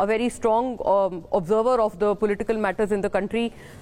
a very strong observer of the political matters in the country.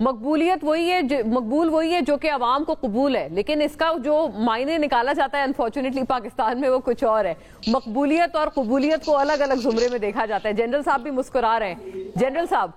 مقبولیت وہی ہے، مقبول وہی ہے جو کہ عوام کو قبول ہے، لیکن اس کا جو معنی نکالا جاتا ہے انفارچونیٹلی پاکستان میں وہ کچھ اور ہے۔ مقبولیت اور قبولیت کو الگ الگ زمرے میں دیکھا جاتا ہے۔ جنرل صاحب بھی مسکرا رہے ہیں۔ جنرل صاحب،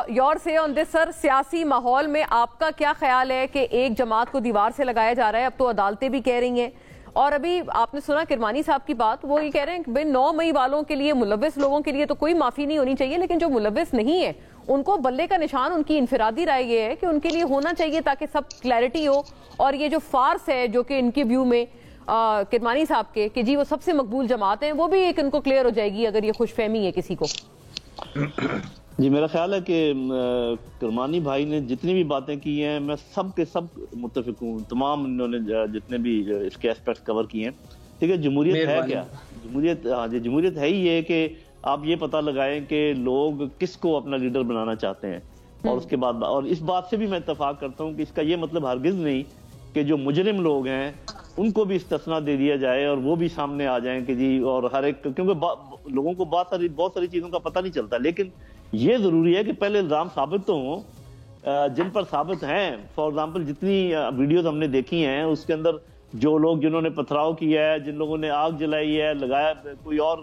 یور سے آن دس سر، سیاسی ماحول میں آپ کا کیا خیال ہے کہ ایک جماعت کو دیوار سے لگایا جا رہا ہے؟ اب تو عدالتیں بھی کہہ رہی ہیں، اور ابھی آپ نے سنا کرمانی صاحب کی بات، وہ یہ کہہ رہے ہیں کہ 9 مئی والوں کے لیے، ملوث لوگوں کے لیے تو کوئی معافی نہیں ہونی چاہیے، لیکن جو ملوث نہیں ہے ان کو بلے کا نشان، ان کی انفرادی رائے یہ ہے کہ ان کے لیے ہونا چاہیے تاکہ سب کلیئرٹی ہو۔ اور یہ جو فارس ہے جو کہ ان کے ویو میں کرمانی صاحب کے کہ جی وہ سب سے مقبول جماعت ہیں، وہ بھی ایک ان کو کلیئر ہو جائے گی اگر یہ خوش فہمی ہے کسی کو۔ جی میرا خیال ہے کہ کرمانی بھائی نے جتنی بھی باتیں کی ہیں میں سب کے سب متفق ہوں، تمام انہوں نے جتنے بھی اس کے اسپیکٹ کور کیے ہیں۔ ٹھیک ہے، جمہوریت ہے کیا؟ جمہوریت ہے ہی یہ کہ آپ یہ پتہ لگائیں کہ لوگ کس کو اپنا لیڈر بنانا چاہتے ہیں، اور اس کے بعد، اور اس بات سے بھی میں اتفاق کرتا ہوں کہ اس کا یہ مطلب ہرگز نہیں کہ جو مجرم لوگ ہیں ان کو بھی استثناء دے دیا جائے اور وہ بھی سامنے آ جائیں کہ جی، اور ہر ایک، کیونکہ لوگوں کو بہت ساری چیزوں کا پتہ نہیں چلتا، لیکن یہ ضروری ہے کہ پہلے الزام ثابت تو ہوں جن پر ثابت ہیں۔ فار ایگزامپل جتنی ویڈیوز ہم نے دیکھی ہیں اس کے اندر جو لوگ جنہوں نے پتھراؤ کیا ہے، جن لوگوں نے آگ جلائی ہے، لگایا، کوئی اور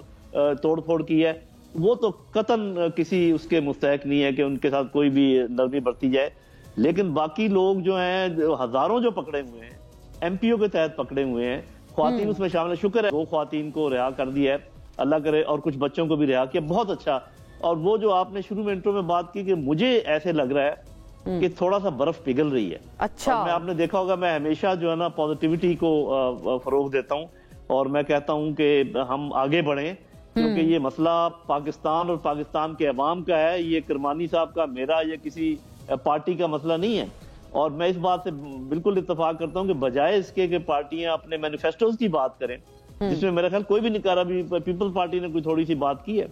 توڑ پھوڑ کی ہے، وہ تو قطعاً کسی اس کے مستحق نہیں ہے کہ ان کے ساتھ کوئی بھی نرمی برتی جائے۔ لیکن باقی لوگ جو ہیں، ہزاروں جو پکڑے ہوئے ہیں، ایم پی او کے تحت پکڑے ہوئے ہیں، خواتین اس میں شامل ہے، شکر ہے 2 خواتین کو رہا کر دیا ہے، اللہ کرے، اور کچھ بچوں کو بھی رہا کیا، بہت اچھا۔ اور وہ جو آپ نے شروع میں انٹرو میں بات کی کہ مجھے ایسے لگ رہا ہے کہ تھوڑا سا برف پگھل رہی ہے۔ اچھا، اور میں، آپ نے دیکھا ہوگا، میں ہمیشہ جو ہے نا پازیٹیوٹی کو فروغ دیتا ہوں، اور میں کہتا ہوں کہ ہم آگے بڑھیں، کیونکہ یہ مسئلہ پاکستان اور پاکستان کے عوام کا ہے، یہ کرمانی صاحب کا، میرا، یا کسی پارٹی کا مسئلہ نہیں ہے۔ اور میں اس بات سے بالکل اتفاق کرتا ہوں کہ بجائے اس کے کہ پارٹیاں اپنے مینیفیسٹوز کی بات کریں، جس میں میرا خیال کوئی بھی نہیں کر رہا، بھی پیپل پارٹی نے کوئی تھوڑی سی بات کی ہے،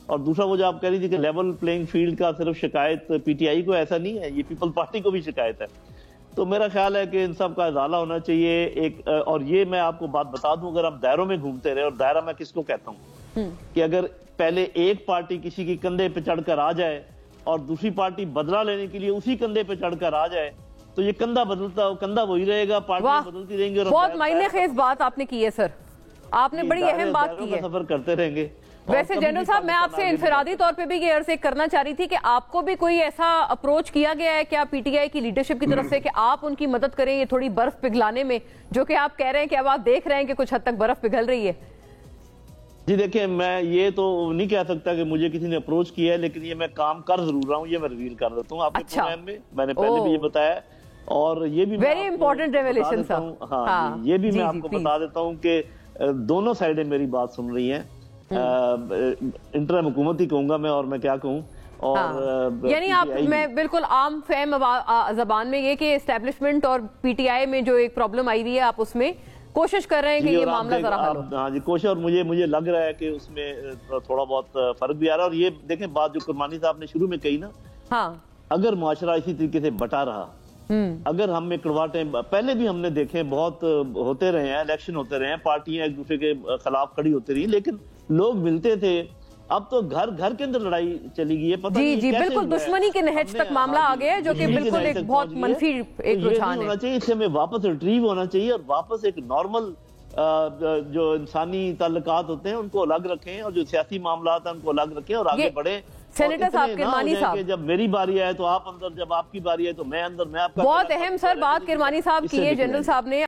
اور دوسرا وہ جو آپ کہہ رہی تھی کہ لیول پلینگ فیلڈ کا صرف شکایت پی ٹی آئی کو، ایسا نہیں ہے، یہ پیپل پارٹی کو بھی شکایت ہے۔ تو میرا خیال ہے کہ ان سب کا ازالہ ہونا چاہیے ایک۔ اور یہ میں آپ کو بات بتا دوں، اگر آپ دائروں میں گھومتے رہے، اور دائرہ میں کس کو کہتا ہوں کہ اگر پہلے ایک پارٹی کسی کی کندھے پہ چڑھ کر آ جائے اور دوسری پارٹی بدلہ لینے کے لیے اسی کندھے پہ چڑھ کر آ جائے، تو یہ کندھا بدلتا، کندھا وہی رہے گا، پارٹیاں بدلتی رہیں گی، اور بہت معنی خیز بات آپ نے کی ہے سر، آپ نے بڑی اہم بات کی ہے، سفر کرتے رہیں گے۔ ویسے جنرل صاحب، میں آپ سے انفرادی طور پہ بھی یہ عرض کرنا چاہ رہی تھی کہ آپ کو بھی کوئی ایسا اپروچ کیا گیا ہے کیا پی ٹی آئی کی لیڈرشپ کی طرف سے کہ آپ ان کی مدد کریں یہ تھوڑی برف پگھلانے میں، جو کہ آپ کہہ رہے ہیں کہ اب آپ دیکھ رہے ہیں کہ کچھ حد تک برف پگھل رہی ہے؟ جی دیکھیں، میں یہ تو نہیں کہہ سکتا کہ مجھے کسی نے اپروچ کیا ہے، لیکن یہ میں کام کر ضرور رہا ہوں، یہ میں ریویل کر دیتا ہوں آپ کے پروگرام میں نے پہلے بھی یہ بتایا، اور یہ بھی ویری امپورٹنٹ ریویلیشن سر۔ ہاں، یہ بھی میں آپ کو بتا دیتا ہوں کہ دونوں سائڈیں میری بات سن رہی ہیں، انٹرم حکومت ہی کہوں گا میں، اور میں کیا کہوں، اور یعنی آپ، میں بالکل عام فہم زبان میں یہ کہ اسٹیبلشمنٹ اور پی ٹی آئی میں جو ایک پرابلم آئی ہوئی ہے، آپ اس میں کوشش کر رہے ہیں کہ یہ معاملہ ذرا حل ہو۔ ہاں جی، کوشش، اور مجھے لگ رہا ہے کہ اس میں تھوڑا بہت فرق بھی آ رہا ہے۔ اور یہ دیکھیں، بات جو کرمانی صاحب نے شروع میں کہی نا، ہاں، اگر معاشرہ اسی طریقے سے بٹا رہا، اگر ہم میں کڑواٹیں، پہلے بھی ہم نے دیکھے بہت ہوتے رہے ہیں، الیکشن ہوتے رہے ہیں، پارٹیاں ایک دوسرے کے خلاف کھڑی ہوتی رہی، لیکن لوگ ملتے تھے، اب تو گھر گھر کے اندر لڑائی چلی گئی ہے، پتہ نہیں جی بالکل دشمنی کے نہج تک معاملہ آ گیا ہے، جو کہ بالکل ایک بہت منفی ایک رجحان ہے۔ ہونا چاہیے، اس سے ہمیں واپس ریٹریو ہونا چاہیے، اور واپس ایک نارمل جو انسانی تعلقات ہوتے ہیں ان کو الگ رکھیں، اور جو سیاسی معاملات ہیں ان کو الگ رکھیں، اور آگے بڑھیں۔ سینیٹر صاحب، کرمانی صاحب، جب میری باری آئے تو آپ اندر، جب آپ کی باری آئے تو میں اندر، میں آپ کا، بہت اہم سر بات کرمانی صاحب کی ہے جنرل صاحب نے۔